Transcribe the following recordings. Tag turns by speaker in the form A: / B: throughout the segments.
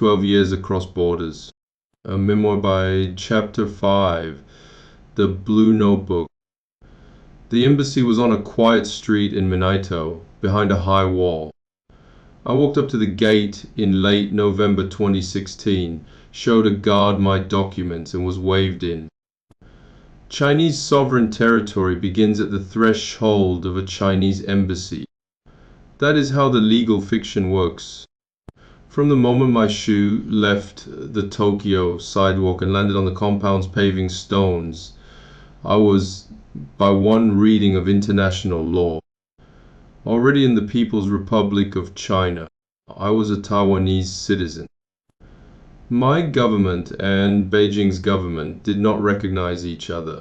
A: 12 Years Across Borders, a memoir by Ch.5, The Blue Notebook. The embassy was on a quiet street in Minato, behind a high wall. I walked up to the gate in late November 2016, showed a guard my documents, and was waved in. Chinese sovereign territory begins at the threshold of a Chinese embassy. That is how the legal fiction works. From the moment my shoe left the Tokyo sidewalk and landed on the compound's paving stones, I was, by one reading of international law, already in the People's Republic of China. I was a Taiwanese citizen. My government and Beijing's government did not recognize each other.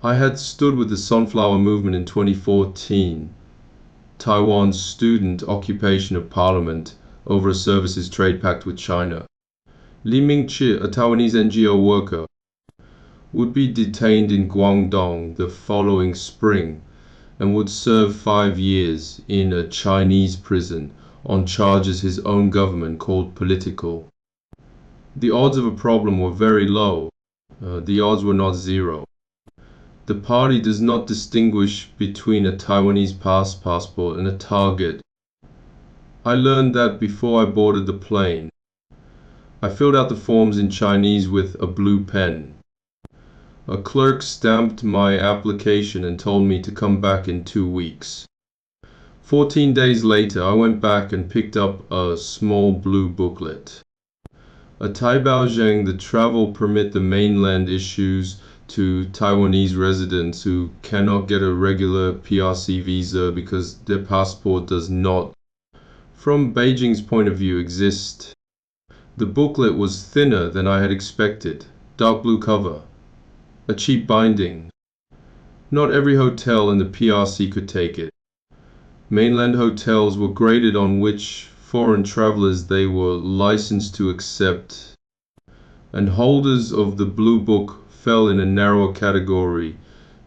A: I had stood with the Sunflower Movement in 2014, Taiwan's student occupation of parliament over a services trade pact with China. Li Mingqi, a Taiwanese NGO worker, would be detained in Guangdong the following spring and would serve 5 years in a Chinese prison on charges his own government called political. The odds of a problem were very low. The odds were not zero. The party does not distinguish between a Taiwanese passport and a target. I learned that before I boarded the plane. I filled out the forms in Chinese with a blue pen. A clerk stamped my application and told me to come back in 2 weeks. 14 days later, I went back and picked up a small blue booklet. A taibaozheng, the travel permit the mainland issues to Taiwanese residents who cannot get a regular PRC visa because their passport does not, from Beijing's point of view, exist. The booklet was thinner than I had expected, dark blue cover, a cheap binding. Not every hotel in the PRC could take it. Mainland hotels were graded on which foreign travelers they were licensed to accept, and holders of the blue book fell in a narrower category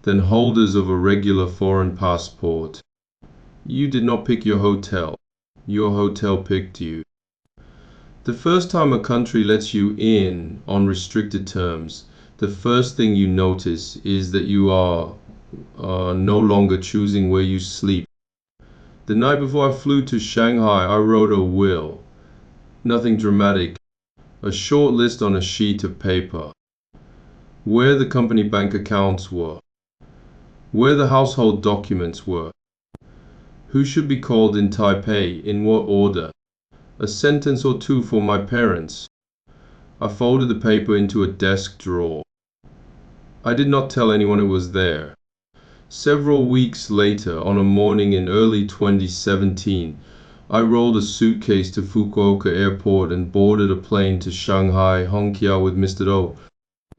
A: than holders of a regular foreign passport. You did not pick your hotel picked you. The first time a country lets you in on restricted terms, the first thing you notice is that you are no longer choosing where you sleep. The night before I flew to Shanghai, I wrote a will. Nothing dramatic, a short list on a sheet of paper. Where the company bank accounts were, where the household documents were, who should be called in Taipei, in what order, a sentence or two for my parents. I folded the paper into a desk drawer. I did not tell anyone it was there. Several weeks later, on a morning in early 2017, I rolled a suitcase to Fukuoka airport and boarded a plane to Shanghai, Hongqiao with Mr. O,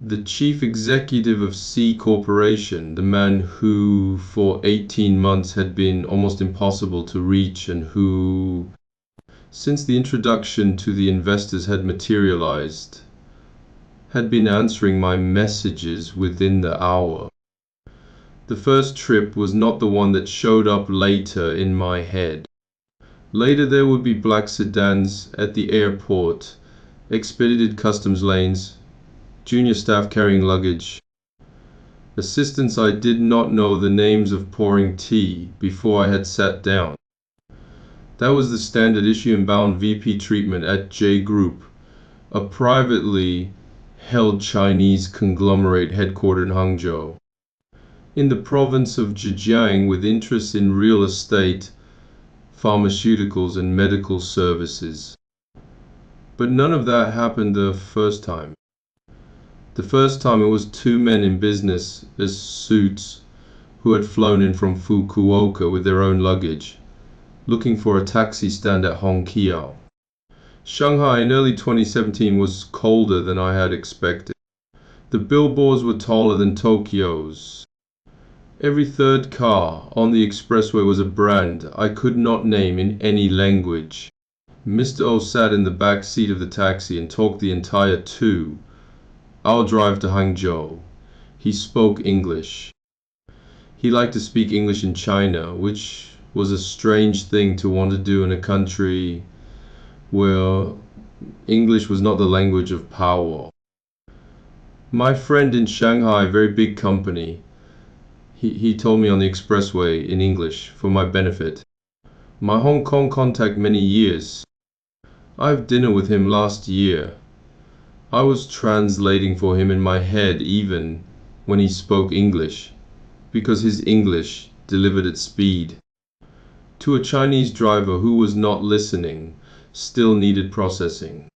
A: the chief executive of C Corporation, the man who for 18 months had been almost impossible to reach and who, since the introduction to the investors had materialized, had been answering my messages within the hour. The first trip was not the one that showed up later in my head. Later there would be black sedans at the airport, expedited customs lanes, junior staff carrying luggage, assistants I did not know the names of pouring tea before I had sat down. That was the standard issue and bound VP treatment at J Group, a privately held Chinese conglomerate headquartered in Hangzhou, in the province of Zhejiang, with interests in real estate, pharmaceuticals, and medical services. But none of that happened the first time. The first time it was 2 men in business as suits who had flown in from Fukuoka with their own luggage, looking for a taxi stand at Hongqiao. Shanghai in early 2017 was colder than I had expected. The billboards were taller than Tokyo's. Every third car on the expressway was a brand I could not name in any language. Mr. O sat in the back seat of the taxi and talked the entire our drive to Hangzhou. He spoke English. He liked to speak English in China, which was a strange thing to want to do in a country where English was not the language of power. My friend in Shanghai, very big company, he told me on the expressway in English for my benefit. My Hong Kong contact many years. I have dinner with him last year. I was translating for him in my head even when he spoke English, because his English delivered at speed. To a Chinese driver who was not listening, still needed processing.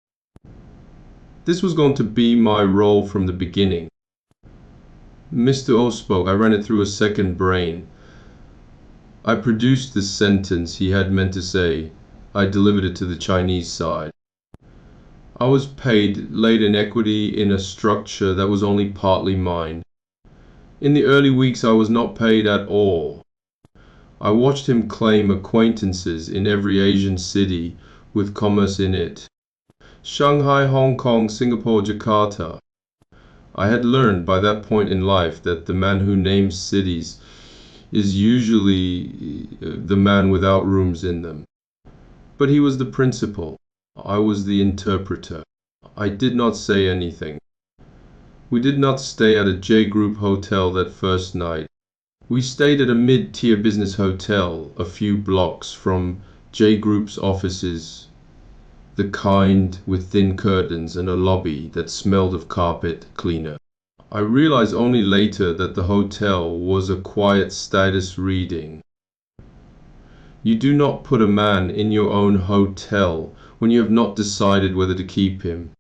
A: This was going to be my role from the beginning. Mr. O spoke. I ran it through a second brain. I produced the sentence he had meant to say. I delivered it to the Chinese side. I was paid, laid in equity in a structure that was only partly mine. In the early weeks I was not paid at all. I watched him claim acquaintances in every Asian city with commerce in it. Shanghai, Hong Kong, Singapore, Jakarta. I had learned by that point in life that the man who names cities is usually the man without rooms in them. But he was the principal. I was the interpreter. I did not say anything. We did not stay at a J Group hotel that first night. We stayed at a mid-tier business hotel a few blocks from J Group's offices, the kind with thin curtains and a lobby that smelled of carpet cleaner. I realized only later that the hotel was a quiet status reading. You do not put a man in your own hotel when you have not decided whether to keep him.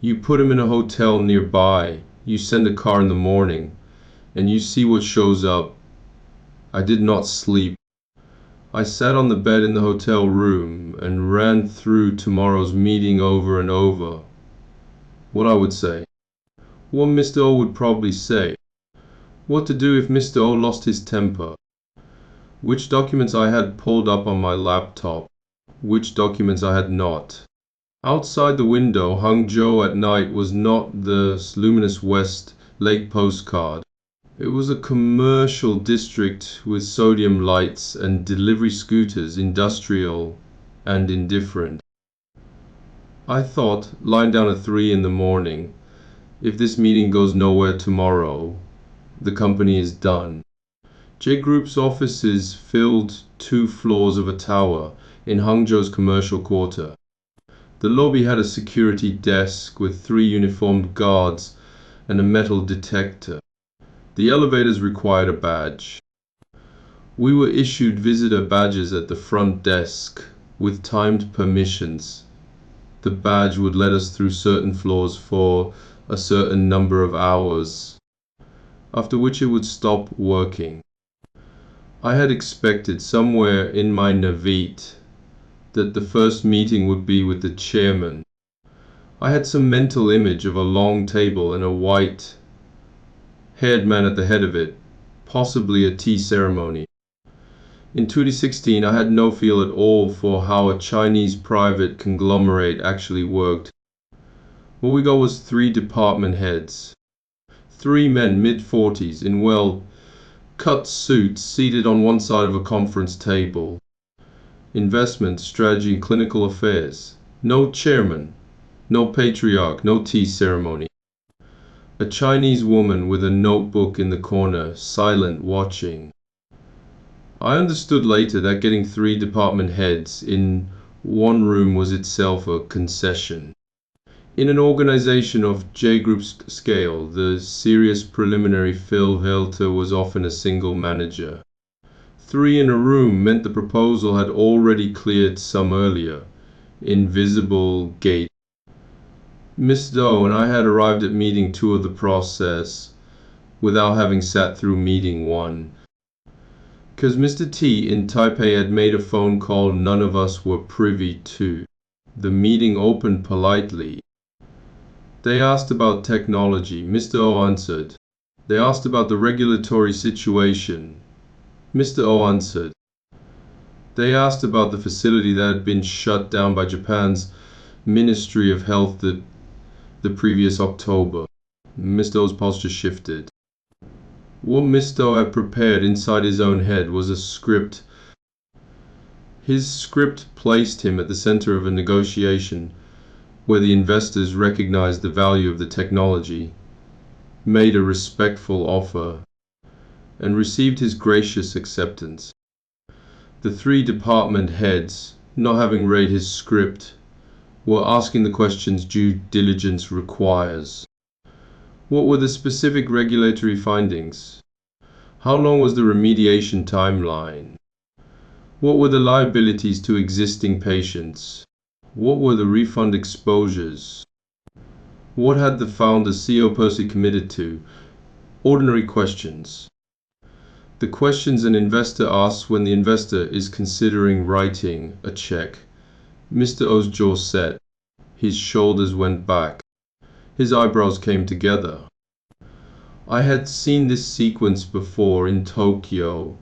A: You put him in a hotel nearby, you send a car in the morning, and you see what shows up. I did not sleep. I sat on the bed in the hotel room and ran through tomorrow's meeting over and over. What I would say. What Mr. O would probably say. What to do if Mr. O lost his temper. Which documents I had pulled up on my laptop. Which documents I had not. Outside the window, Hangzhou at night was not the luminous west lake postcard. It was a commercial district with sodium lights and delivery scooters, industrial and indifferent. I thought, lying down at 3 in the morning, if this meeting goes nowhere tomorrow, the company is done. J Group's offices filled 2 floors of a tower in Hangzhou's commercial quarter. The lobby had a security desk with 3 uniformed guards and a metal detector. The elevators required a badge. We were issued visitor badges at the front desk with timed permissions. The badge would let us through certain floors for a certain number of hours, after which it would stop working. I had expected somewhere in my Navit that the first meeting would be with the chairman. I had some mental image of a long table and a white-haired man at the head of it, possibly a tea ceremony. In 2016, I had no feel at all for how a Chinese private conglomerate actually worked. What we got was 3 department heads. 3 men mid-40s in well-cut suits seated on one side of a conference table. Investment, strategy, and clinical affairs. No chairman, no patriarch, no tea ceremony. A Chinese woman with a notebook in the corner, silent, watching. I understood later that getting 3 department heads in one room was itself a concession. In an organization of J Group's scale, the serious preliminary filter was often a single manager. 3 in a room meant the proposal had already cleared some earlier, invisible gate. Miss Doe and I had arrived at meeting 2 of the process without having sat through meeting 1. Because Mr. T in Taipei had made a phone call none of us were privy to. The meeting opened politely. They asked about technology. Mr. O answered. They asked about the regulatory situation. Mr. O answered. They asked about the facility that had been shut down by Japan's Ministry of Health the previous October. Mr. O's posture shifted. What Mr. O had prepared inside his own head was a script. His script placed him at the center of a negotiation where the investors recognized the value of the technology, made a respectful offer, and received his gracious acceptance. The three department heads, not having read his script, were asking the questions due diligence requires. What were the specific regulatory findings? How long was the remediation timeline? What were the liabilities to existing patients? What were the refund exposures? What had the founder CEO personally committed to? Ordinary questions. The questions an investor asks when the investor is considering writing a check. Mr. O's jaw set. His shoulders went back. His eyebrows came together. I had seen this sequence before in Tokyo,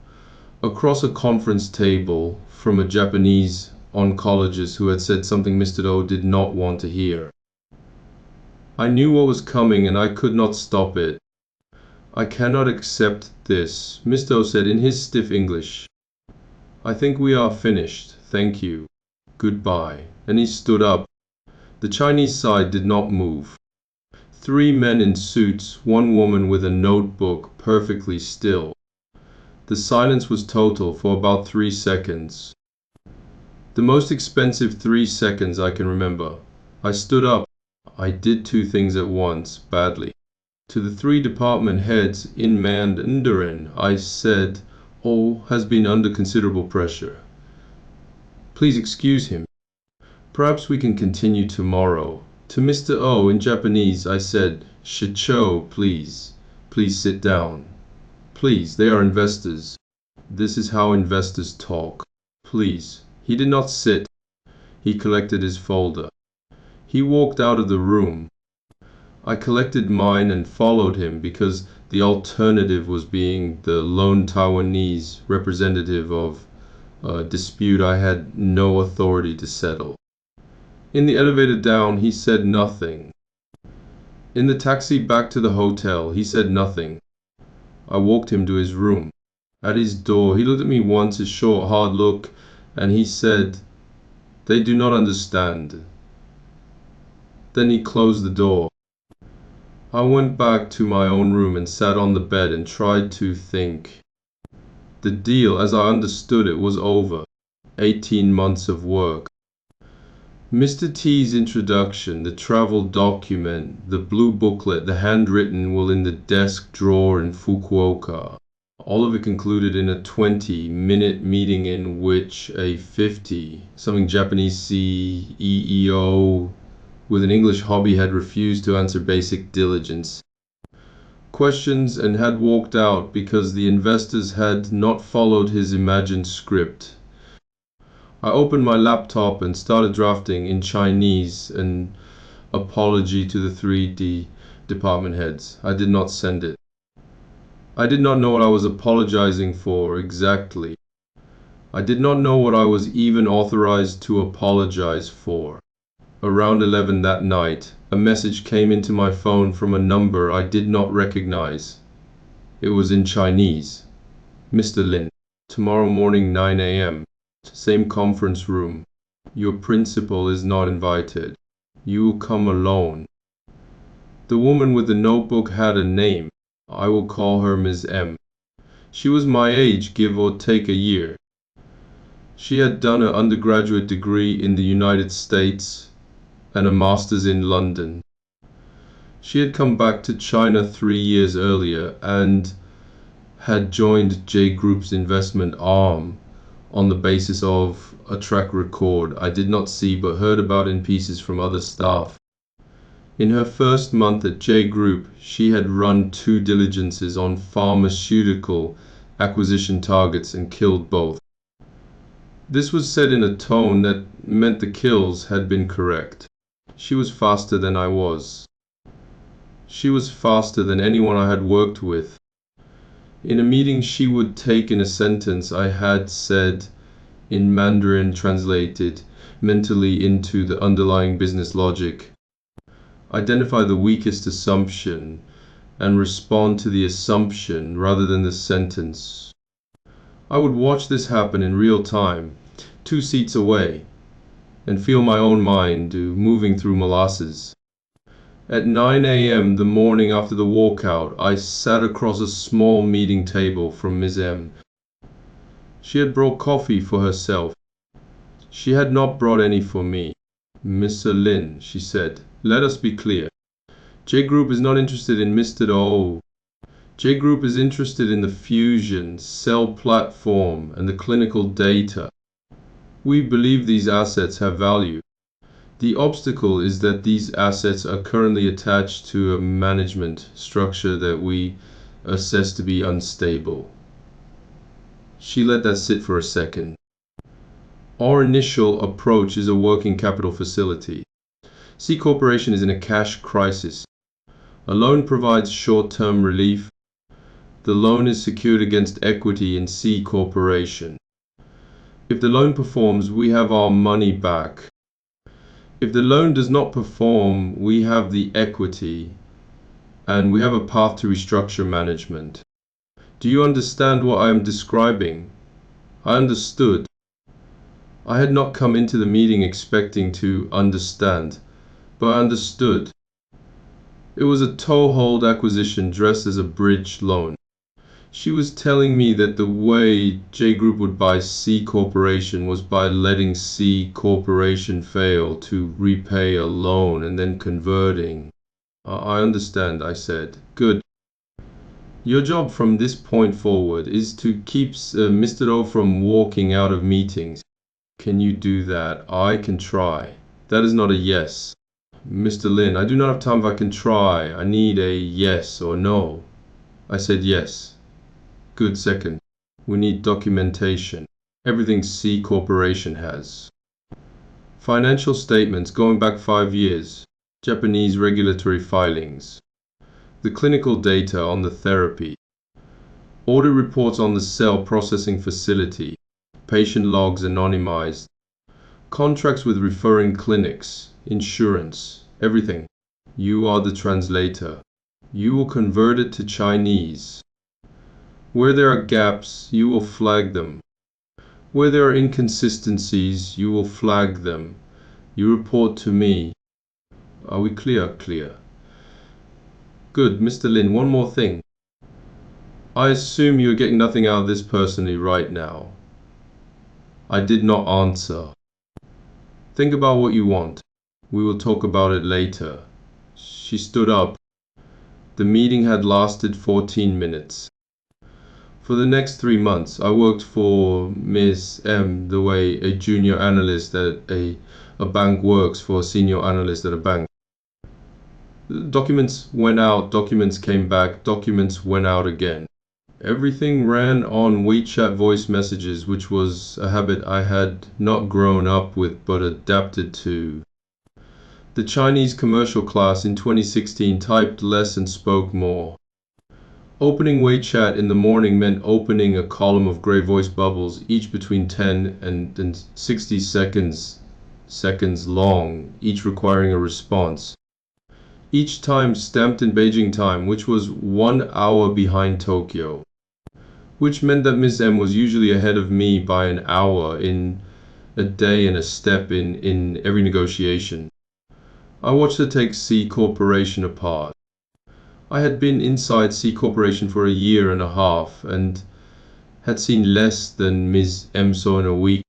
A: across a conference table from a Japanese oncologist who had said something Mr. O did not want to hear. I knew what was coming and I could not stop it. I cannot accept this, Mr. O said in his stiff English. I think we are finished, thank you. Goodbye. And he stood up. The Chinese side did not move. Three men in suits, one woman with a notebook, perfectly still. The silence was total for about 3 seconds. The most expensive 3 seconds I can remember. I stood up. I did two things at once, badly. To the three department heads in Mandarin, I said, O has been under considerable pressure. Please excuse him. Perhaps we can continue tomorrow. To Mr. O in Japanese, I said, Shicho, please. Please sit down. Please, they are investors. This is how investors talk. Please. He did not sit. He collected his folder. He walked out of the room. I collected mine and followed him because the alternative was being the lone Taiwanese representative of a dispute I had no authority to settle. In the elevator down, he said nothing. In the taxi back to the hotel, he said nothing. I walked him to his room. At his door, he looked at me once, his short, hard look, and he said, They do not understand. Then he closed the door. I went back to my own room and sat on the bed and tried to think. The deal, as I understood it, was over. 18 months of work. Mr. T's introduction, the travel document, the blue booklet, the handwritten will in the desk drawer in Fukuoka. All of it concluded in a 20-minute meeting in which a 50-something Japanese CEO with an English hobby had refused to answer basic diligence questions and had walked out because the investors had not followed his imagined script. I opened my laptop and started drafting in Chinese an apology to the 3D department heads. I did not send it. I did not know what I was apologizing for exactly. I did not know what I was even authorized to apologize for. Around 11 that night, a message came into my phone from a number I did not recognize. It was in Chinese. Mr. Lin, tomorrow morning 9 a.m. Same conference room. Your principal is not invited. You will come alone. The woman with the notebook had a name. I will call her Ms. M. She was my age, give or take a year. She had done her undergraduate degree in the United States and a master's in London. She had come back to China 3 years earlier and had joined J Group's investment arm on the basis of a track record I did not see but heard about in pieces from other staff. In her first month at J Group, she had run 2 diligences on pharmaceutical acquisition targets and killed both. This was said in a tone that meant the kills had been correct. She was faster than I was. She was faster than anyone I had worked with. In a meeting she would take in a sentence I had said in Mandarin translated mentally into the underlying business logic. Identify the weakest assumption and respond to the assumption rather than the sentence. I would watch this happen in real time, 2 seats away. and feel my own mind moving through molasses. At 9 a.m. the morning after the walkout, I sat across a small meeting table from Ms. M. She had brought coffee for herself. She had not brought any for me. "Mr. Lin," she said, "let us be clear. J Group is not interested in Mr. O. J Group is interested in the fusion, cell platform, and the clinical data. We believe these assets have value. The obstacle is that these assets are currently attached to a management structure that we assess to be unstable." She let that sit for a second. "Our initial approach is a working capital facility. C Corporation is in a cash crisis. A loan provides short-term relief. The loan is secured against equity in C Corporation. If the loan performs, we have our money back. If the loan does not perform, we have the equity, and we have a path to restructure management. Do you understand what I am describing?" I understood. I had not come into the meeting expecting to understand, but I understood. It was a toehold acquisition dressed as a bridge loan. She was telling me that the way J Group would buy C Corporation was by letting C Corporation fail to repay a loan and then converting. I understand," I said. "Good. Your job from this point forward is to keep Mr. O from walking out of meetings. Can you do that?" "I can try." "That is not a yes." "Mr. Lin, I do not have time if I can try. I need a yes or no." I said yes. "Good. Second, we need documentation. Everything C Corporation has. Financial statements going back 5 years. Japanese regulatory filings. The clinical data on the therapy. Audit reports on the cell processing facility. Patient logs anonymized. Contracts with referring clinics. Insurance. Everything. You are the translator. You will convert it to Chinese. Where there are gaps, you will flag them. Where there are inconsistencies, you will flag them. You report to me. Are we clear? Clear. Good. Mr. Lin, one more thing. I assume you are getting nothing out of this personally right now. I did not answer. Think about what you want. We will talk about it later. She stood up. The meeting had lasted 14 minutes. For the next 3 months, I worked for Ms. M the way a junior analyst at a bank works for a senior analyst at a bank. Documents went out, documents came back, documents went out again. Everything ran on WeChat voice messages, which was a habit I had not grown up with but adapted to. The Chinese commercial class in 2016 typed less and spoke more. Opening WeChat in the morning meant opening a column of gray voice bubbles, each between 10 and 60 seconds long, each requiring a response. Each time stamped in Beijing time, which was 1 hour behind Tokyo, which meant that Ms. M was usually ahead of me by an hour in a day and a step in every negotiation. I watched her take C Corporation apart. I had been inside C Corporation for a year and a half and had seen less than Ms. M saw in a week.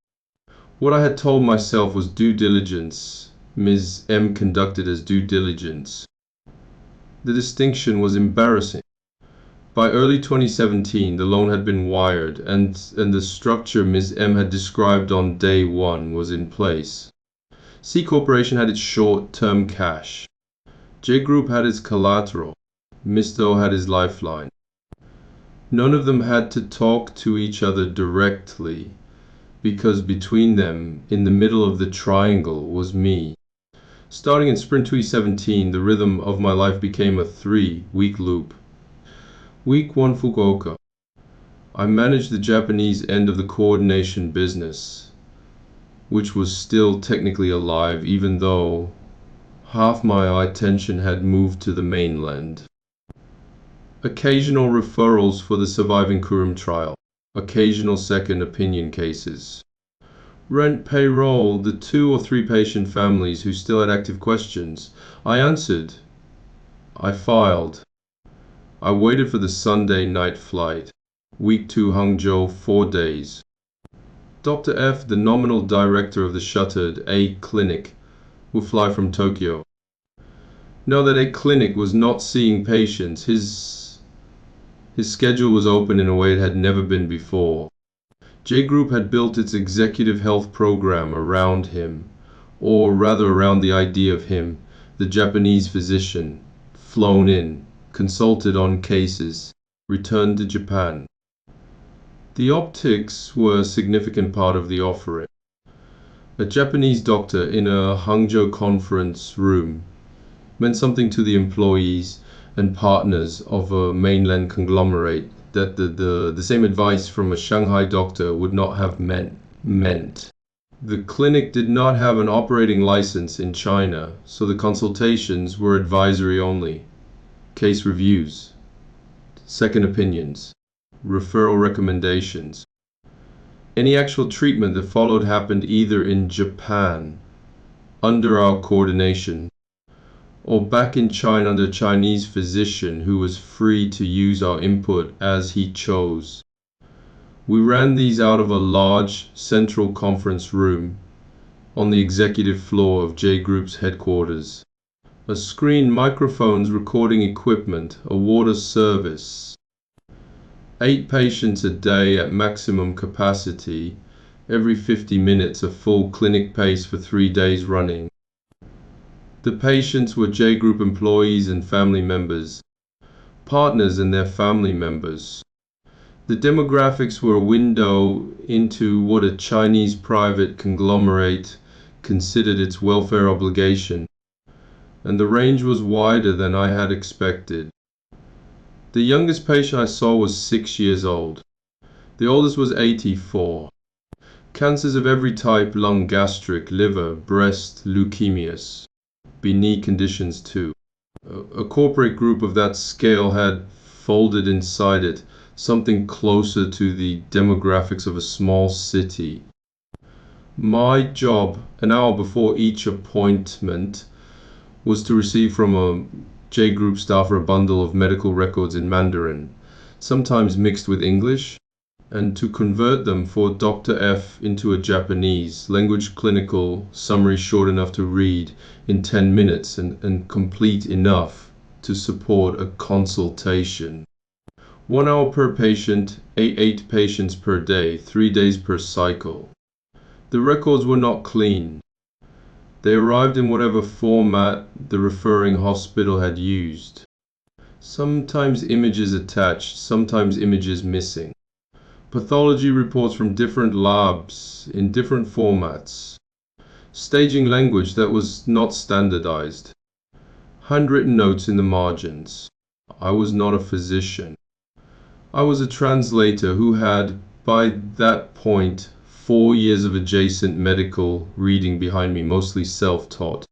A: What I had told myself was due diligence. Ms. M conducted as due diligence. The distinction was embarrassing. By early 2017, the loan had been wired and the structure Ms. M had described on day one was in place. C Corporation had its short-term cash. J Group had its collateral. Mr. O had his lifeline. None of them had to talk to each other directly, because between them, in the middle of the triangle, was me. Starting in spring 2017, the rhythm of my life became a 3-week loop. Week 1, Fukuoka. I managed the Japanese end of the coordination business, which was still technically alive even though half my attention had moved to the mainland. Occasional referrals for the surviving Kurum trial. Occasional second opinion cases. Rent, payroll, the 2 or 3 patient families who still had active questions. I answered. I filed. I waited for the Sunday night flight. Week 2 Hangzhou, 4 days. Dr. F, the nominal director of the shuttered A clinic, would fly from Tokyo. Know that A clinic was not seeing patients. His schedule was open in a way it had never been before. J Group had built its executive health program around him, or rather around the idea of him, the Japanese physician, flown in, consulted on cases, returned to Japan. The optics were a significant part of the offering. A Japanese doctor in a Hangzhou conference room meant something to the employees and partners of a mainland conglomerate that the same advice from a Shanghai doctor would not have meant. The clinic did not have an operating license in China, so the consultations were advisory only. Case reviews, second opinions, referral recommendations. Any actual treatment that followed happened either in Japan, under our coordination, or back in China under a Chinese physician who was free to use our input as he chose. We ran these out of a large central conference room on the executive floor of J Group's headquarters. A screen, microphones, recording equipment, a water service. 8 patients a day at maximum capacity, every 50 minutes a full clinic pace for 3 days running. The patients were J Group employees and family members, partners and their family members. The demographics were a window into what a Chinese private conglomerate considered its welfare obligation, and the range was wider than I had expected. The youngest patient I saw was 6 years old. The oldest was 84. Cancers of every type, lung, gastric, liver, breast, leukemias. Benign conditions too. A corporate group of that scale had folded inside it something closer to the demographics of a small city. My job, an hour before each appointment, was to receive from a J Group staffer a bundle of medical records in Mandarin, sometimes mixed with English, and to convert them for Dr. F into a Japanese language clinical summary short enough to read in 10 minutes and complete enough to support a consultation. 1 hour per patient, 8 patients per day, 3 days per cycle. The records were not clean. They arrived in whatever format the referring hospital had used. Sometimes images attached, sometimes images missing. Pathology reports from different labs in different formats. Staging language that was not standardized. Handwritten notes in the margins. I was not a physician. I was a translator who had, by that point, 4 years of adjacent medical reading behind me, mostly self-taught.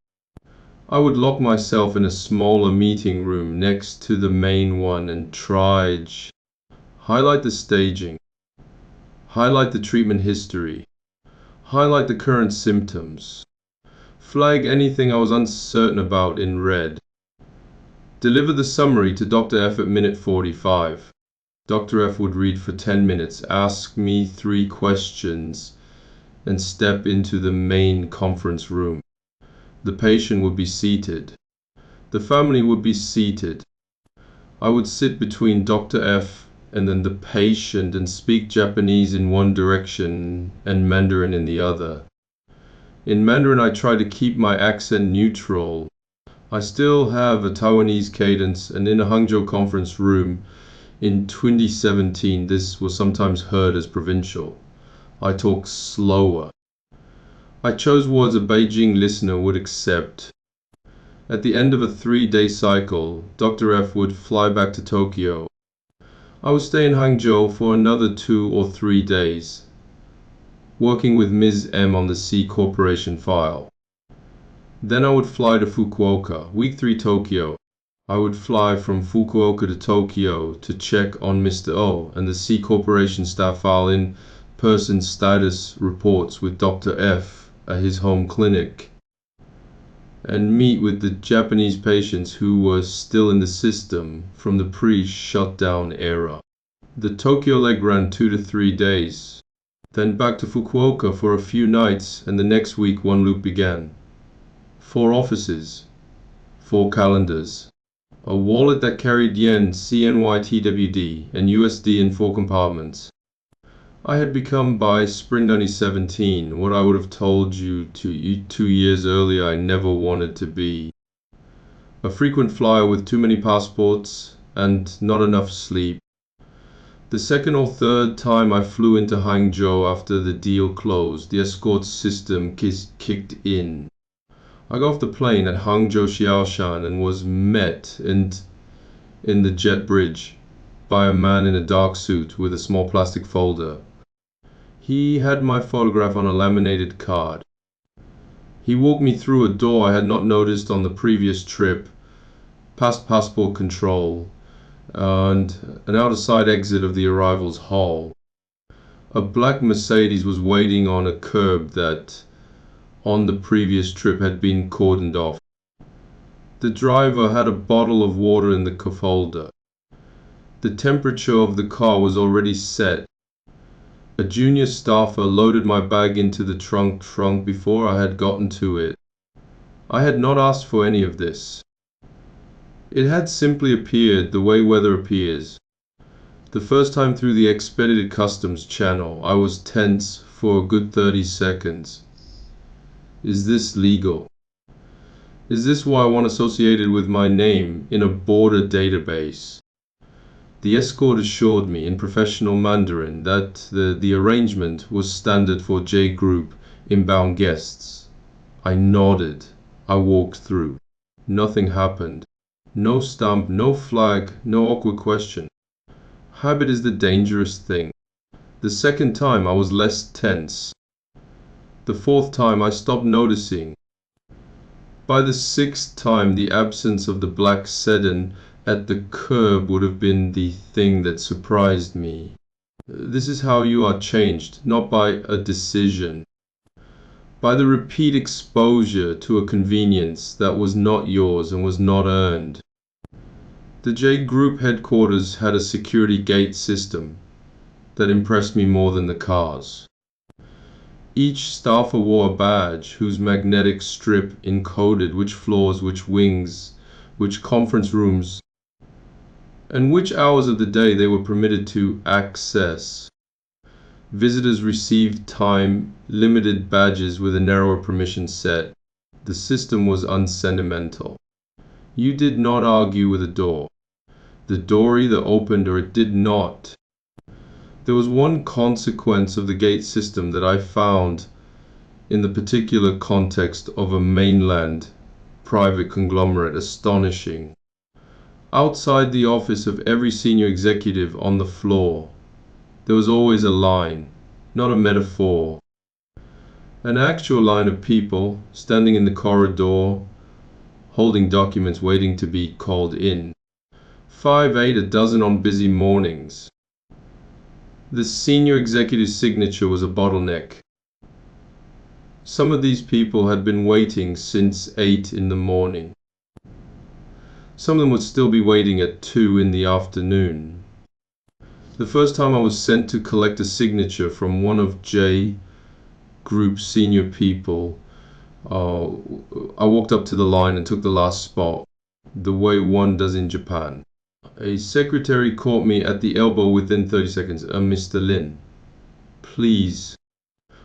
A: I would lock myself in a smaller meeting room next to the main one and highlight the staging, highlight the treatment history, highlight the current symptoms, flag anything I was uncertain about in red. Deliver the summary to Dr. F at minute 45. Dr. F would read for 10 minutes, ask me 3 questions, and step into the main conference room. The patient would be seated. The family would be seated. I would sit between Dr. F and then the patient and speak Japanese in one direction and Mandarin in the other. In Mandarin, I try to keep my accent neutral. I still have a Taiwanese cadence, and in a Hangzhou conference room, in 2017, this was sometimes heard as provincial. I talk slower. I chose words a Beijing listener would accept. At the end of a 3-day cycle, Dr. F would fly back to Tokyo. I would stay in Hangzhou for another 2 or 3 days, working with Ms. M on the C Corporation file. Then I would fly to Fukuoka, week 3 Tokyo. I would fly from Fukuoka to Tokyo to check on Mr. O and the C Corporation staff file in person status reports with Dr. F at his home clinic, and meet with the Japanese patients who were still in the system from the pre-shutdown era. The Tokyo leg ran 2 to 3 days, then back to Fukuoka for a few nights, and the next week one loop began. 4 offices, 4 calendars, a wallet that carried yen, CNY, TWD, and USD in 4 compartments. I had become by spring 2017 what I would have told you 2 years earlier I never wanted to be. A frequent flyer with too many passports and not enough sleep. The second or third time I flew into Hangzhou after the deal closed, the escort system kicked in. I got off the plane at Hangzhou Xiaoshan and was met in the jet bridge by a man in a dark suit with a small plastic folder. He had my photograph on a laminated card. He walked me through a door I had not noticed on the previous trip, past passport control, and an outside exit of the arrivals hall. A black Mercedes was waiting on a curb that, on the previous trip, had been cordoned off. The driver had a bottle of water in the cup holder. The temperature of the car was already set. A junior staffer loaded my bag into the trunk before I had gotten to it. I had not asked for any of this. It had simply appeared the way weather appears. The first time through the expedited customs channel, I was tense for a good 30 seconds. Is this legal? Is this why I want associated with my name in a border database? The escort assured me in professional Mandarin that the arrangement was standard for J Group inbound guests. I nodded. I walked through. Nothing happened. No stamp, no flag, no awkward question. Habit is the dangerous thing. The second time I was less tense. The fourth time I stopped noticing. By the 6th time the absence of the black sedan at the curb would have been the thing that surprised me. This is how you are changed, not by a decision. By the repeat exposure to a convenience that was not yours and was not earned. The J Group headquarters had a security gate system that impressed me more than the cars. Each staffer wore a badge whose magnetic strip encoded which floors, which wings, which conference rooms, and which hours of the day they were permitted to access. Visitors received time-limited badges with a narrower permission set. The system was unsentimental. You did not argue with a door. The door either opened or it did not. There was one consequence of the gate system that I found in the particular context of a mainland private conglomerate astonishing. Outside the office of every senior executive on the floor, there was always a line, not a metaphor. An actual line of people standing in the corridor, holding documents waiting to be called in. 5, 8, a dozen on busy mornings. The senior executive's signature was a bottleneck. Some of these people had been waiting since 8 in the morning. Some of them would still be waiting at 2 in the afternoon. The first time I was sent to collect a signature from one of J Group's senior people, I walked up to the line and took the last spot, the way one does in Japan. A secretary caught me at the elbow within 30 seconds. Mr. Lin, please.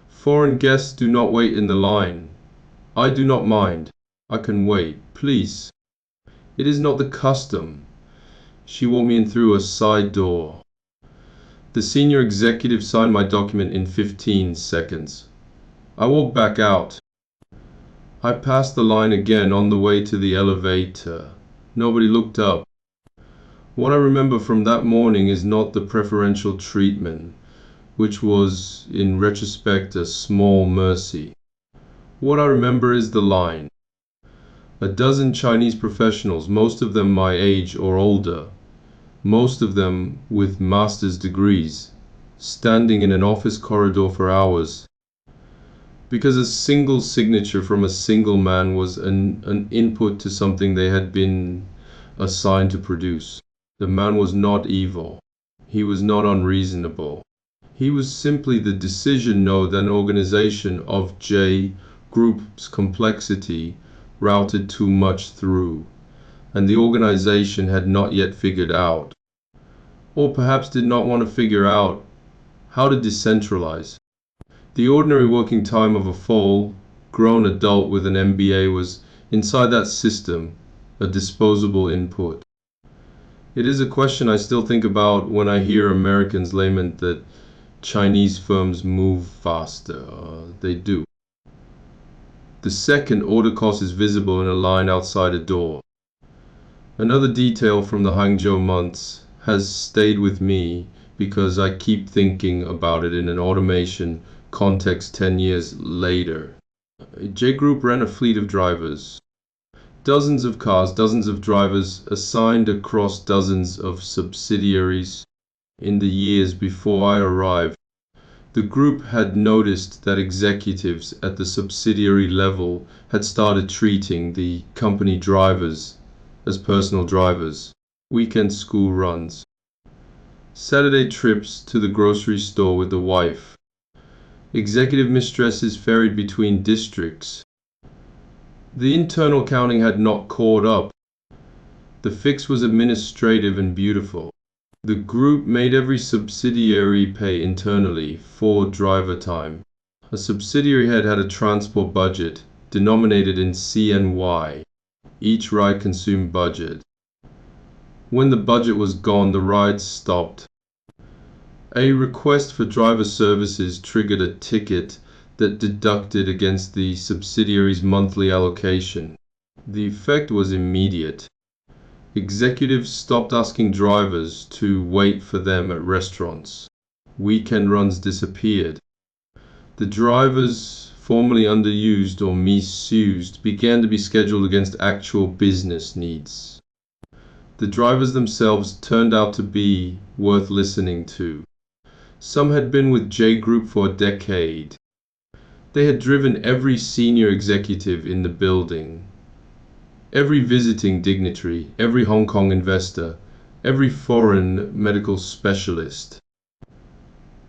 A: Foreign guests do not wait in the line. I do not mind. I can wait. Please. It is not the custom. She walked me in through a side door. The senior executive signed my document in 15 seconds. I walked back out. I passed the line again on the way to the elevator. Nobody looked up. What I remember from that morning is not the preferential treatment, which was, in retrospect, a small mercy. What I remember is the line. A dozen Chinese professionals, most of them my age or older, most of them with master's degrees, standing in an office corridor for hours, because a single signature from a single man was an input to something they had been assigned to produce. The man was not evil. He was not unreasonable. He was simply the decision node and organization of J group's complexity routed too much through, and the organization had not yet figured out, or perhaps did not want to figure out, how to decentralize. The ordinary working time of a full-grown adult with an MBA was, inside that system, a disposable input. It is a question I still think about when I hear Americans lament that Chinese firms move faster. They do. The second, order cost is visible in a line outside a door. Another detail from the Hangzhou months has stayed with me because I keep thinking about it in an automation context 10 years later. J Group ran a fleet of drivers. Dozens of cars, dozens of drivers assigned across dozens of subsidiaries. In the years before I arrived, the group had noticed that executives at the subsidiary level had started treating the company drivers as personal drivers. Weekend school runs, Saturday trips to the grocery store with the wife, executive mistresses ferried between districts. The internal counting had not caught up. The fix was administrative and beautiful. The group made every subsidiary pay internally for driver time. A subsidiary head had a transport budget denominated in CNY, each ride consumed budget. When the budget was gone, the rides stopped. A request for driver services triggered a ticket that deducted against the subsidiary's monthly allocation. The effect was immediate. Executives stopped asking drivers to wait for them at restaurants. Weekend runs disappeared. The drivers, formerly underused or misused, began to be scheduled against actual business needs. The drivers themselves turned out to be worth listening to. Some had been with J Group for a decade. They had driven every senior executive in the building, every visiting dignitary, every Hong Kong investor, every foreign medical specialist.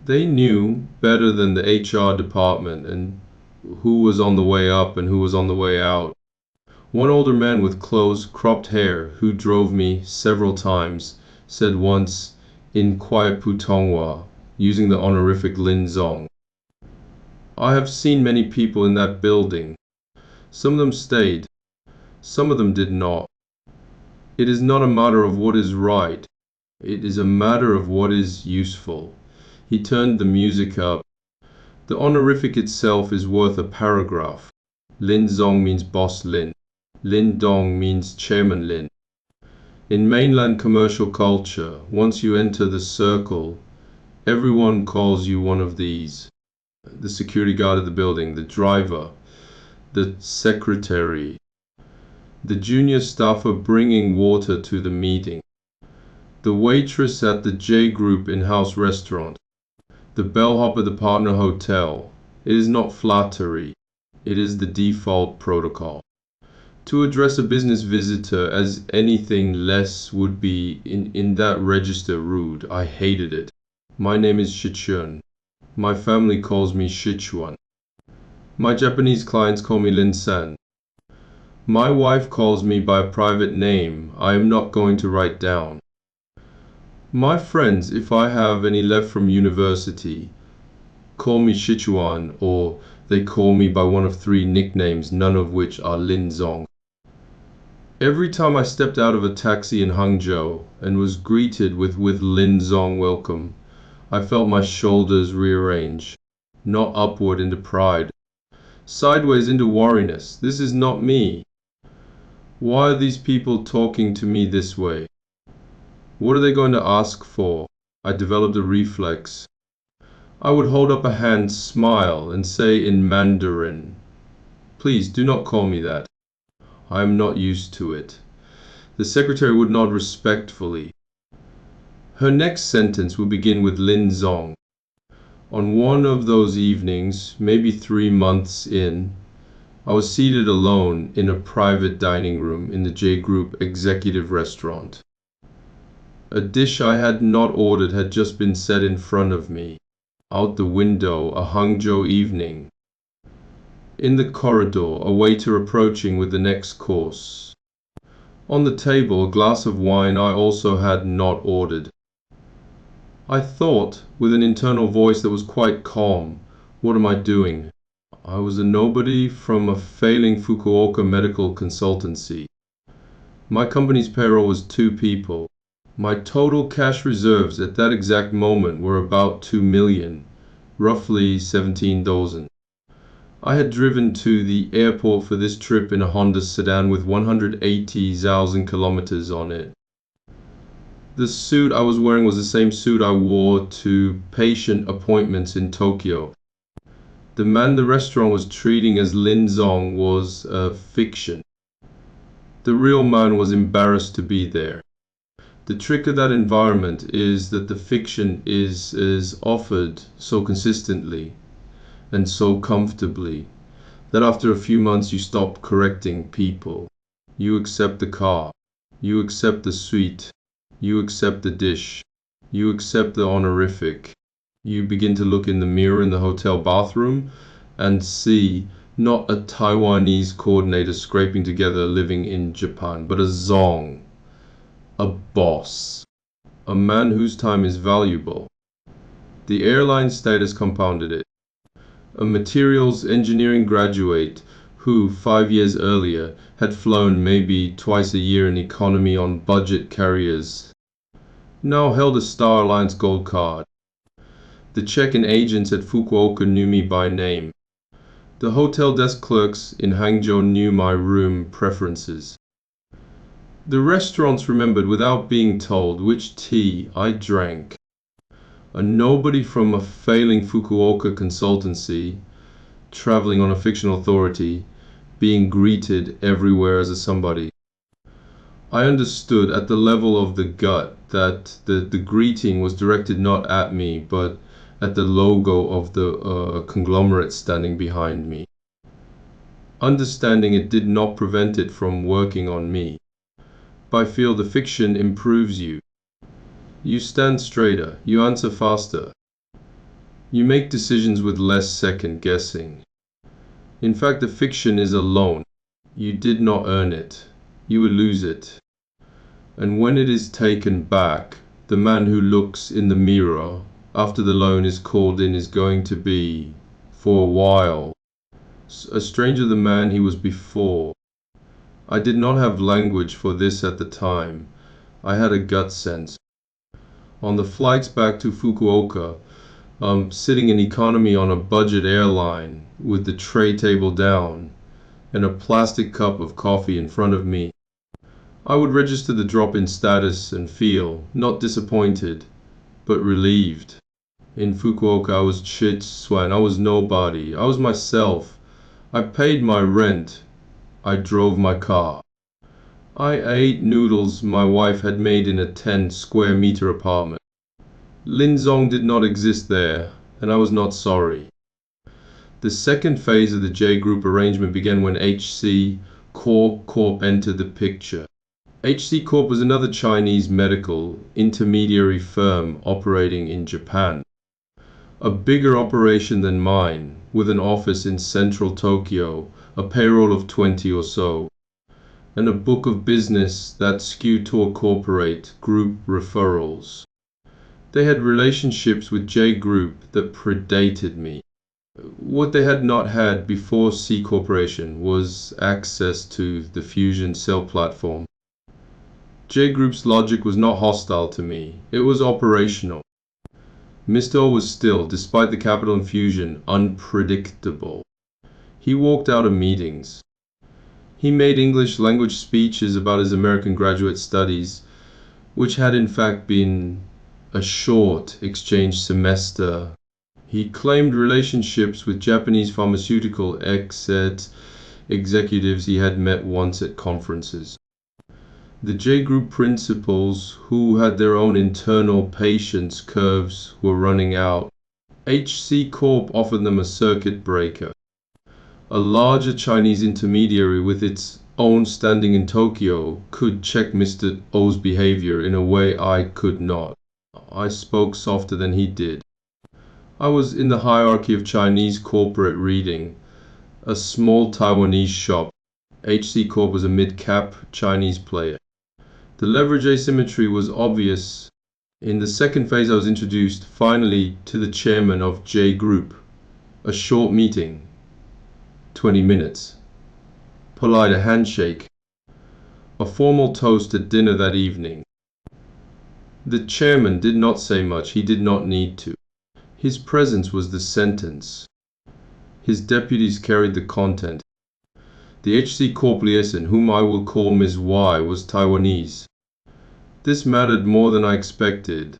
A: They knew better than the HR department and who was on the way up and who was on the way out. One older man with closed, cropped hair, who drove me several times, said once in quiet Putonghua, using the honorific Lin Zong, "I have seen many people in that building. Some of them stayed. Some of them did not. It is not a matter of what is right. It is a matter of what is useful." He turned the music up. The honorific itself is worth a paragraph. Lin Zong means Boss Lin. Lin Dong means Chairman Lin. In mainland commercial culture, once you enter the circle, everyone calls you one of these: the security guard of the building, the driver, the secretary, the junior staffer bringing water to the meeting, the waitress at the J Group in-house restaurant, the bellhop at the partner hotel. It is not flattery. It is the default protocol. To address a business visitor as anything less would be in that register rude. I hated it. My name is Shichun. My family calls me Sichuan. My Japanese clients call me Lin-san. My wife calls me by a private name I am not going to write down. My friends, if I have any left from university, call me Sichuan, or they call me by one of 3 nicknames, none of which are Lin Zong. Every time I stepped out of a taxi in Hangzhou and was greeted with Lin Zong welcome, I felt my shoulders rearrange, not upward into pride, sideways into wariness. This is not me. Why are these people talking to me this way? What are they going to ask for? I developed a reflex. I would hold up a hand, smile, and say in Mandarin, "Please do not call me that. I am not used to it." The secretary would nod respectfully. Her next sentence would begin with Lin Zong. On one of those evenings, maybe 3 months in, I was seated alone in a private dining room in the J Group executive restaurant. A dish I had not ordered had just been set in front of me. Out the window, a Hangzhou evening. In the corridor, a waiter approaching with the next course. On the table, a glass of wine I also had not ordered. I thought, with an internal voice that was quite calm, what am I doing? I was a nobody from a failing Fukuoka medical consultancy. My company's payroll was 2 people. My total cash reserves at that exact moment were about 2 million, roughly 17,000. I had driven to the airport for this trip in a Honda sedan with 180,000 kilometers on it. The suit I was wearing was the same suit I wore to patient appointments in Tokyo. The man the restaurant was treating as Lin Zong was a fiction. The real man was embarrassed to be there. The trick of that environment is that the fiction is offered so consistently and so comfortably that after a few months you stop correcting people. You accept the car, you accept the suite, you accept the dish, you accept the honorific. You begin to look in the mirror in the hotel bathroom and see not a Taiwanese coordinator scraping together living in Japan, but a Zong, a boss, a man whose time is valuable. The airline status compounded it. A materials engineering graduate who 5 years earlier had flown maybe twice a year in economy on budget carriers now held a Star Alliance gold card. The check-in agents at Fukuoka knew me by name. The hotel desk clerks in Hangzhou knew my room preferences. The restaurants remembered without being told which tea I drank. A nobody from a failing Fukuoka consultancy, traveling on a fictional authority, being greeted everywhere as a somebody. I understood at the level of the gut that the greeting was directed not at me, but at the logo of the conglomerate standing behind me. Understanding it did not prevent it from working on me. But I feel the fiction improves you. You stand straighter, you answer faster. You make decisions with less second guessing. In fact, the fiction is a loan. You did not earn it. You will lose it. And when it is taken back, the man who looks in the mirror after the loan is called in is going to be, for a while, a stranger than the man he was before. I did not have language for this at the time. I had a gut sense. On the flights back to Fukuoka, sitting in economy on a budget airline with the tray table down and a plastic cup of coffee in front of me, I would register the drop in status and feel, not disappointed, but relieved. In Fukuoka I was Ch.5. I was nobody. I was myself. I paid my rent. I drove my car. I ate noodles my wife had made in a 10 square meter apartment. Lin Zong did not exist there, and I was not sorry. The second phase of the J Group arrangement began when HC Corp entered the picture. HC Corp was another Chinese medical intermediary firm operating in Japan. A bigger operation than mine, with an office in central Tokyo, a payroll of 20 or so, and a book of business that skewed toward corporate group referrals. They had relationships with J Group that predated me. What they had not had before C Corporation was access to the Fusion Cell platform. J Group's logic was not hostile to me, it was operational. Mr. O was still, despite the capital infusion, unpredictable. He walked out of meetings. He made English language speeches about his American graduate studies, which had in fact been a short exchange semester. He claimed relationships with Japanese pharmaceutical executives he had met once at conferences. The J Group principals, who had their own internal patience curves, were running out, HC Corp offered them a circuit breaker. A larger Chinese intermediary with its own standing in Tokyo could check Mr. O's behavior in a way I could not. I spoke softer than he did. I was in the hierarchy of Chinese corporate reading, a small Taiwanese shop. HC Corp was a mid-cap Chinese player. The leverage asymmetry was obvious. In the second phase I was introduced, finally, to the chairman of J Group. A short meeting, 20 minutes. Polite a handshake. A formal toast at dinner that evening. The chairman did not say much, he did not need to. His presence was the sentence. His deputies carried the content. The HC Corp liaison, whom I will call Ms. Y, was Taiwanese. This mattered more than I expected.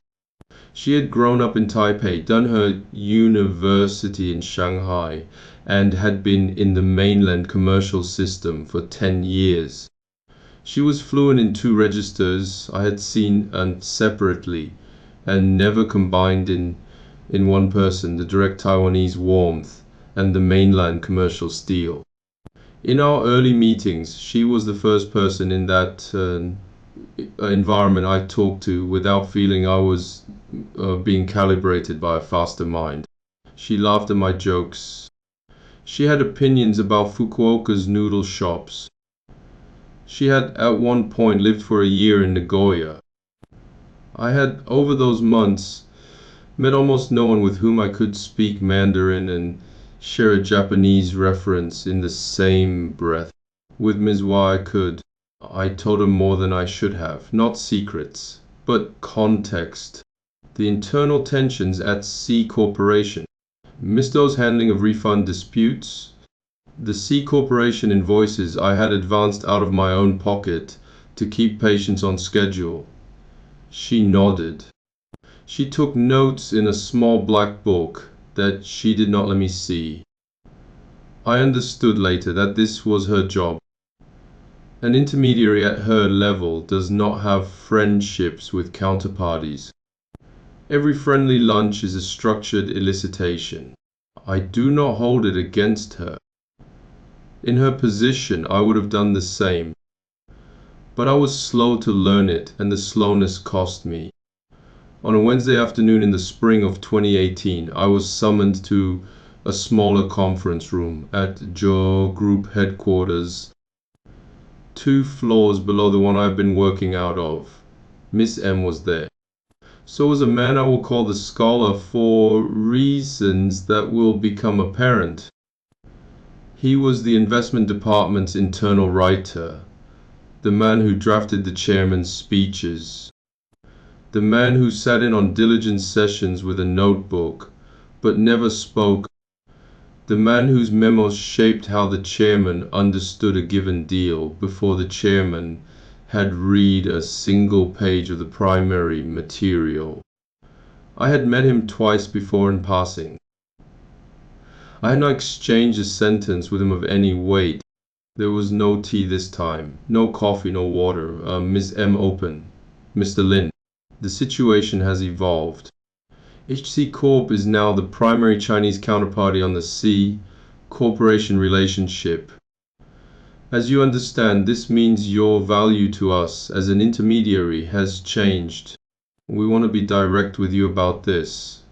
A: She had grown up in Taipei, done her university in Shanghai, and had been in the mainland commercial system for 10 years. She was fluent in 2 registers I had seen separately, and never combined in one person the direct Taiwanese warmth and the mainland commercial steel. In our early meetings, she was the first person in that environment I talked to without feeling I was being calibrated by a faster mind. She laughed at my jokes. She had opinions about Fukuoka's noodle shops. She had at one point lived for a year in Nagoya. I had, over those months, met almost no one with whom I could speak Mandarin and share a Japanese reference in the same breath. With Ms. Y I could. I told her more than I should have. Not secrets, but context. The internal tensions at C Corporation. Mr. O's handling of refund disputes. The C Corporation invoices I had advanced out of my own pocket to keep patients on schedule. She nodded. She took notes in a small black book that she did not let me see. I understood later that this was her job. An intermediary at her level does not have friendships with counterparties. Every friendly lunch is a structured elicitation. I do not hold it against her. In her position, I would have done the same. But I was slow to learn it, and the slowness cost me. On a Wednesday afternoon in the spring of 2018, I was summoned to a smaller conference room at J Group headquarters, 2 floors below the one I've been working out of. Miss M was there. So was a man I will call the scholar for reasons that will become apparent. He was the investment department's internal writer, the man who drafted the chairman's speeches, the man who sat in on diligence sessions with a notebook, but never spoke, the man whose memos shaped how the chairman understood a given deal before the chairman had read a single page of the primary material. I had met him twice before in passing. I had not exchanged a sentence with him of any weight. There was no tea this time, no coffee, no water. Ms. M open. Mr. Lin. The situation has evolved. HC Corp is now the primary Chinese counterparty on the C Corporation relationship. As you understand, this means your value to us as an intermediary has changed. We want to be direct with you about this.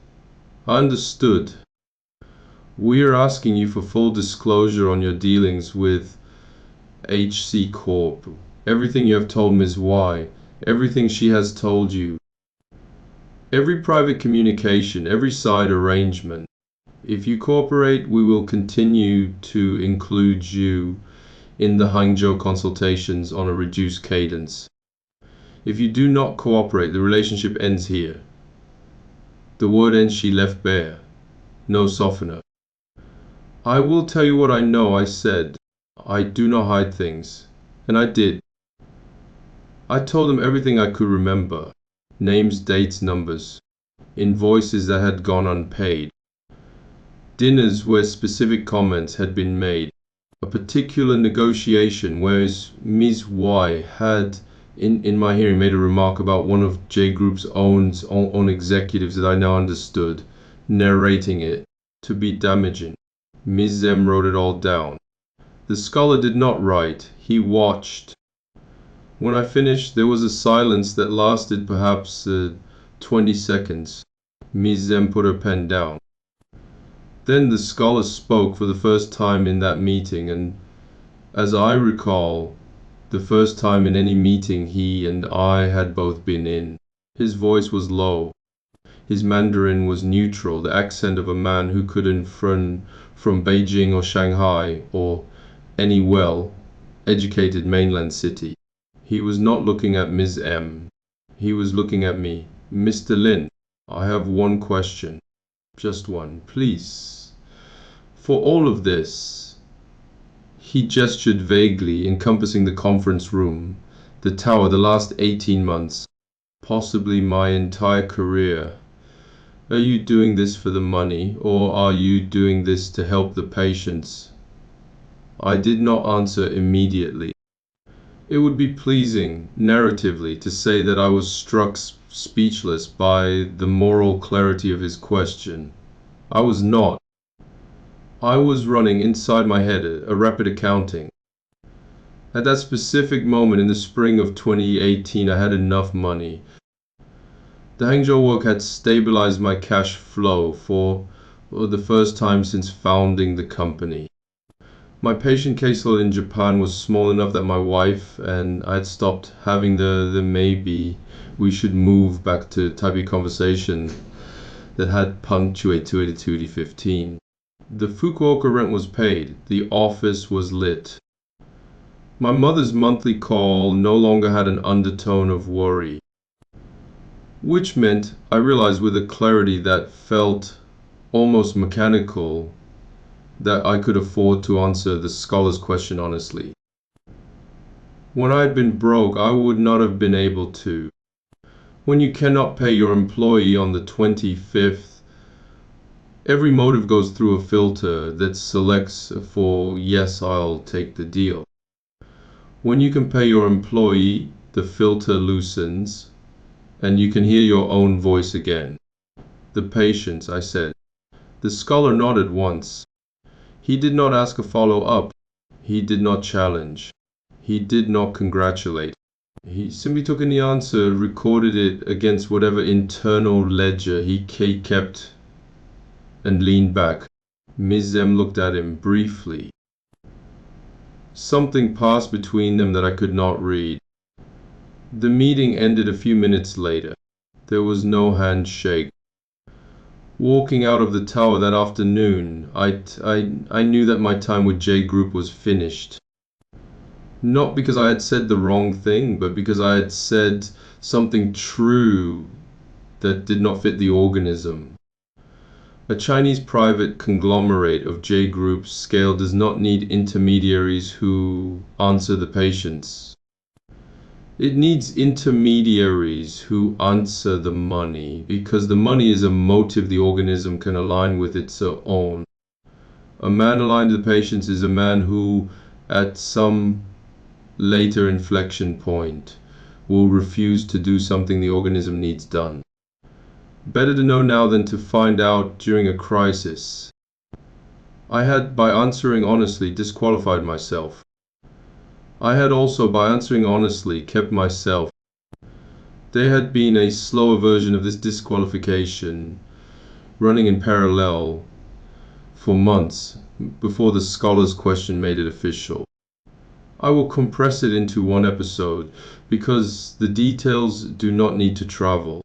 A: I understood. We are asking you for full disclosure on your dealings with HC Corp. Everything you have told Ms. Y, everything she has told you. Every private communication, every side arrangement. If you cooperate, we will continue to include you in the Hangzhou consultations on a reduced cadence. If you do not cooperate, the relationship ends here. The word ends she left bare. No softener. I will tell you what I know, I said. I do not hide things. And I did. I told them everything I could remember. Names, dates, numbers. Invoices that had gone unpaid. Dinners where specific comments had been made. A particular negotiation where Ms. Y had, in my hearing, made a remark about one of J Group's own executives that I now understood. narrating it to be damaging. Ms. M wrote it all down. The scholar did not write, he watched. When I finished, there was a silence that lasted perhaps 20 seconds. Ms. M put her pen down. Then the scholar spoke for the first time in that meeting, and as I recall, the first time in any meeting he and I had both been in. His voice was low. His Mandarin was neutral, the accent of a man who could from Beijing or Shanghai or any well-educated mainland city. He was not looking at Ms. M. He was looking at me. Mr. Lin, I have one question. Just one, please. For all of this, he gestured vaguely, encompassing the conference room, the tower, the last 18 months, possibly my entire career. Are you doing this for the money, or are you doing this to help the patients? I did not answer immediately. It would be pleasing, narratively, to say that I was struck speechless by the moral clarity of his question. I was not. I was running inside my head a rapid accounting. At that specific moment in the spring of 2018, I had enough money. The Hangzhou work had stabilized my cash flow for the first time since founding the company. My patient caseload in Japan was small enough that my wife and I had stopped having the maybe we should move back to Taipei conversation that had punctuated 2015. The Fukuoka rent was paid. The office was lit. My mother's monthly call no longer had an undertone of worry, which meant, I realized with a clarity that felt almost mechanical, that I could afford to answer the scholar's question honestly. When I had been broke, I would not have been able to. When you cannot pay your employee on the 25th, every motive goes through a filter that selects for, yes, I'll take the deal. When you can pay your employee, the filter loosens, and you can hear your own voice again. The patience, I said. The scholar nodded once. He did not ask a follow-up. He did not challenge. He did not congratulate. He simply took in the answer, recorded it against whatever internal ledger he kept, and leaned back. Ms. M looked at him briefly. Something passed between them that I could not read. The meeting ended a few minutes later. There was no handshake. Walking out of the tower that afternoon, I knew that my time with J Group was finished. Not because I had said the wrong thing, but because I had said something true that did not fit the organism. A Chinese private conglomerate of J Group's scale does not need intermediaries who answer the patients. It needs intermediaries who answer the money, because the money is a motive the organism can align with its own. A man aligned to the patients is a man who, at some later inflection point, will refuse to do something the organism needs done. Better to know now than to find out during a crisis. I had, by answering honestly, disqualified myself. I had also, by answering honestly, kept myself. There had been a slower version of this disqualification running in parallel for months before the scholar's question made it official. I will compress it into one episode because the details do not need to travel.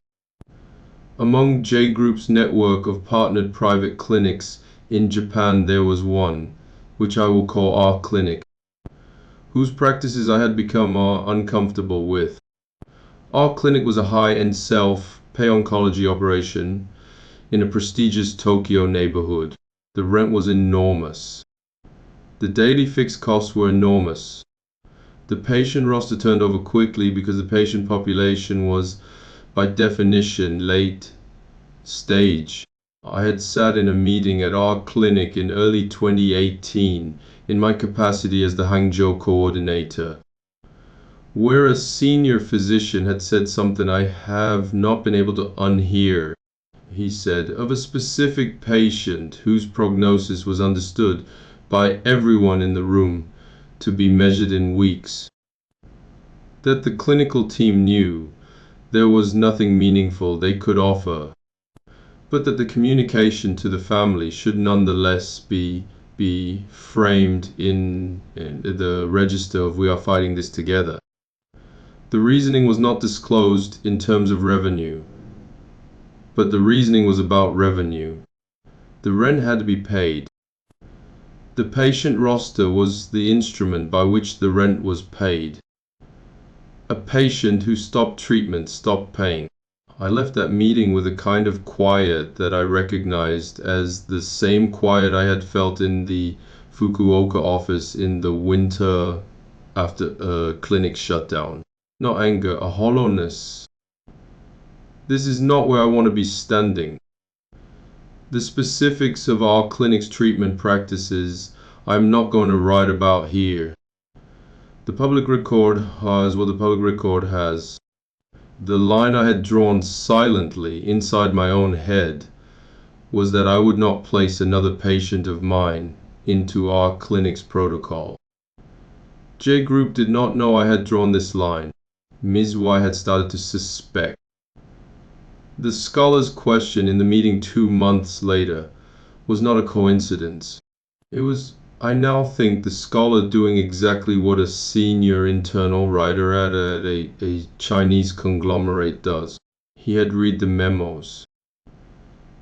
A: Among J Group's network of partnered private clinics in Japan, there was one, which I will call our clinic, whose practices I had become uncomfortable with. Our clinic was a high-end self-pay oncology operation in a prestigious Tokyo neighborhood. The rent was enormous. The daily fixed costs were enormous. The patient roster turned over quickly because the patient population was, by definition, late stage. I had sat in a meeting at our clinic in early 2018 in my capacity as the Hangzhou coordinator, where a senior physician had said something I have not been able to unhear. he said, of a specific patient whose prognosis was understood by everyone in the room to be measured in weeks. That the clinical team knew there was nothing meaningful they could offer, but that the communication to the family should nonetheless be framed in the register of "we are fighting this together." The reasoning was not disclosed in terms of revenue, but the reasoning was about revenue. The rent had to be paid. The patient roster was the instrument by which the rent was paid. A patient who stopped treatment stopped paying. I left that meeting with a kind of quiet that I recognized as the same quiet I had felt in the Fukuoka office in the winter after a clinic shutdown. Not anger, a hollowness. This is not where I want to be standing. The specifics of our clinic's treatment practices I'm not going to write about here. The public record has what the public record has. The line I had drawn silently inside my own head was that I would not place another patient of mine into our clinic's protocol. J Group did not know I had drawn this line. Ms. Y had started to suspect. The scholar's question in the meeting 2 months later was not a coincidence. It was, I now think, the scholar doing exactly what a senior internal writer at a Chinese conglomerate does. He had read the memos.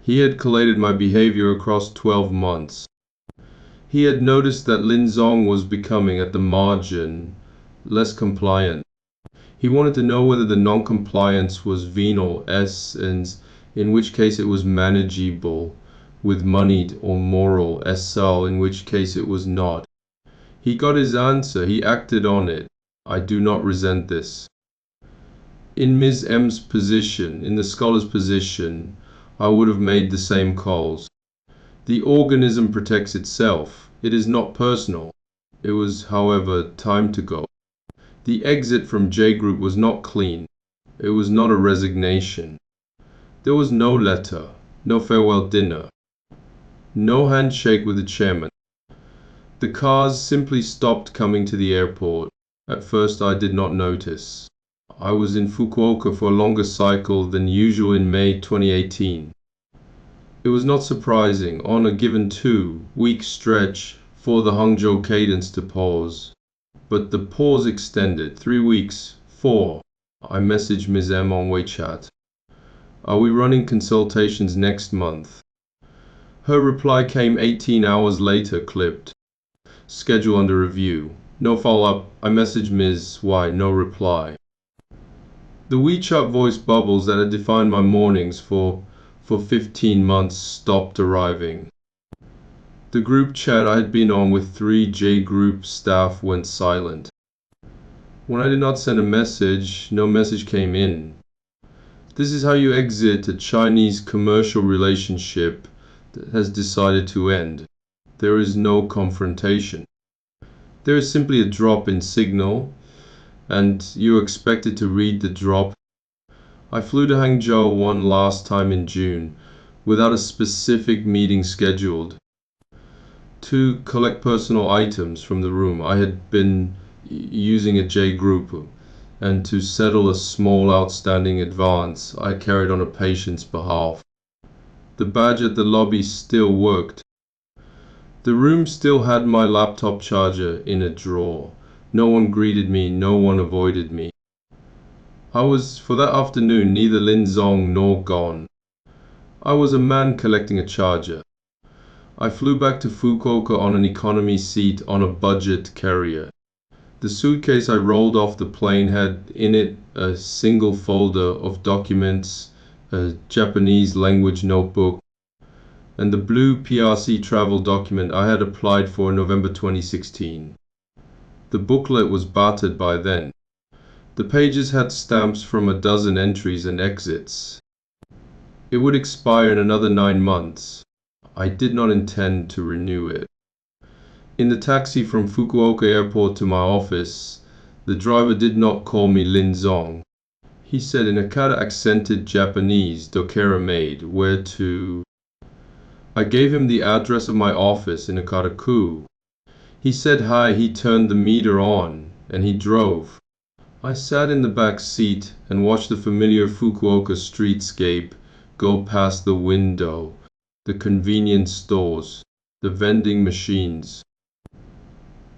A: He had collated my behavior across 12 months. He had noticed that Lin Zong was becoming, at the margin, less compliant. He wanted to know whether the non-compliance was venal essence, in which case it was manageable, with moneyed or moral SL, in which case it was not. He got his answer, he acted on it. I do not resent this. In Ms. M's position, in the scholar's position, I would have made the same calls. The organism protects itself. It is not personal. It was, however, time to go. The exit from J Group was not clean. It was not a resignation. There was no letter, no farewell dinner, no handshake with the chairman. The cars simply stopped coming to the airport. At first I did not notice. I was in Fukuoka for a longer cycle than usual in May 2018. It was not surprising, on a given 2-week stretch, for the Hangzhou cadence to pause. But the pause extended. 3 weeks. 4. I messaged Ms. M on WeChat. Are we running consultations next month? Her reply came 18 hours later, clipped. Schedule under review. No follow-up. I messaged Ms. Y. No reply. The WeChat voice bubbles that had defined my mornings for 15 months stopped arriving. The group chat I had been on with 3 J Group staff went silent. When I did not send a message, no message came in. This is how you exit a Chinese commercial relationship that has decided to end. There is no confrontation. There is simply a drop in signal, and you are expected to read the drop. I flew to Hangzhou one last time in June, without a specific meeting scheduled, to collect personal items from the room I had been using at J Group, and to settle a small outstanding advance I carried on a patient's behalf. The badge at the lobby still worked. The room still had my laptop charger in a drawer. No one greeted me, no one avoided me. I was, for that afternoon, neither Lin Zong nor gone. I was a man collecting a charger. I flew back to Fukuoka on an economy seat on a budget carrier. The suitcase I rolled off the plane had in it a single folder of documents, a Japanese language notebook, and the blue PRC travel document I had applied for in November 2016. The booklet was battered by then. The pages had stamps from a dozen entries and exits. It would expire in another 9 months. I did not intend to renew it. In the taxi from Fukuoka airport to my office, the driver did not call me Lin Zong. He said in a kind of accented Japanese, dokera maid, where to. I gave him the address of my office in Akaraku. He said hi, he turned the meter on, and he drove. I sat in the back seat and watched the familiar Fukuoka streetscape go past the window, the convenience stores, the vending machines.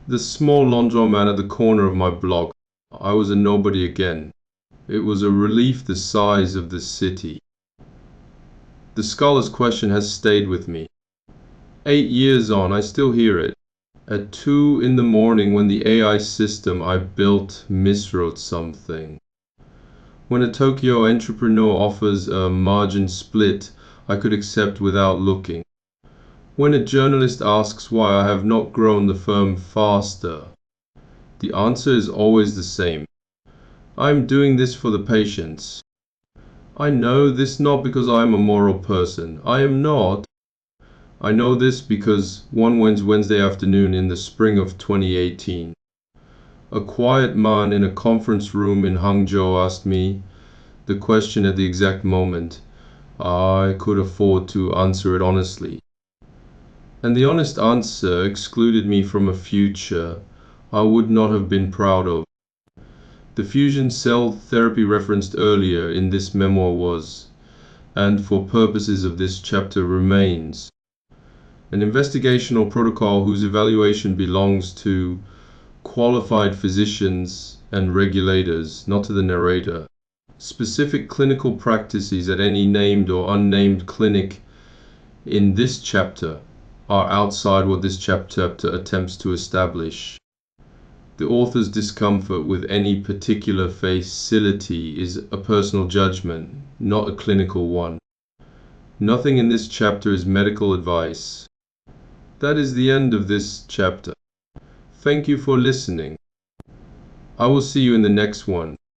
A: The small laundromat at the corner of my block. I was a nobody again. It was a relief the size of the city. The scholar's question has stayed with me. 8 years on, I still hear it. At 2 in the morning when the AI system I built miswrote something. When a Tokyo entrepreneur offers a margin split I could accept without looking. When a journalist asks why I have not grown the firm faster, the answer is always the same. I am doing this for the patients. I know this not because I am a moral person. I am not. I know this because one Wednesday afternoon in the spring of 2018, a quiet man in a conference room in Hangzhou asked me the question at the exact moment. I could afford to answer it honestly. And the honest answer excluded me from a future I would not have been proud of. The fusion cell therapy referenced earlier in this memoir was, and for purposes of this chapter remains, an investigational protocol whose evaluation belongs to qualified physicians and regulators, not to the narrator. Specific clinical practices at any named or unnamed clinic in this chapter are outside what this chapter attempts to establish. The author's discomfort with any particular facility is a personal judgment, not a clinical one. Nothing in this chapter is medical advice. That is the end of this chapter. Thank you for listening. I will see you in the next one.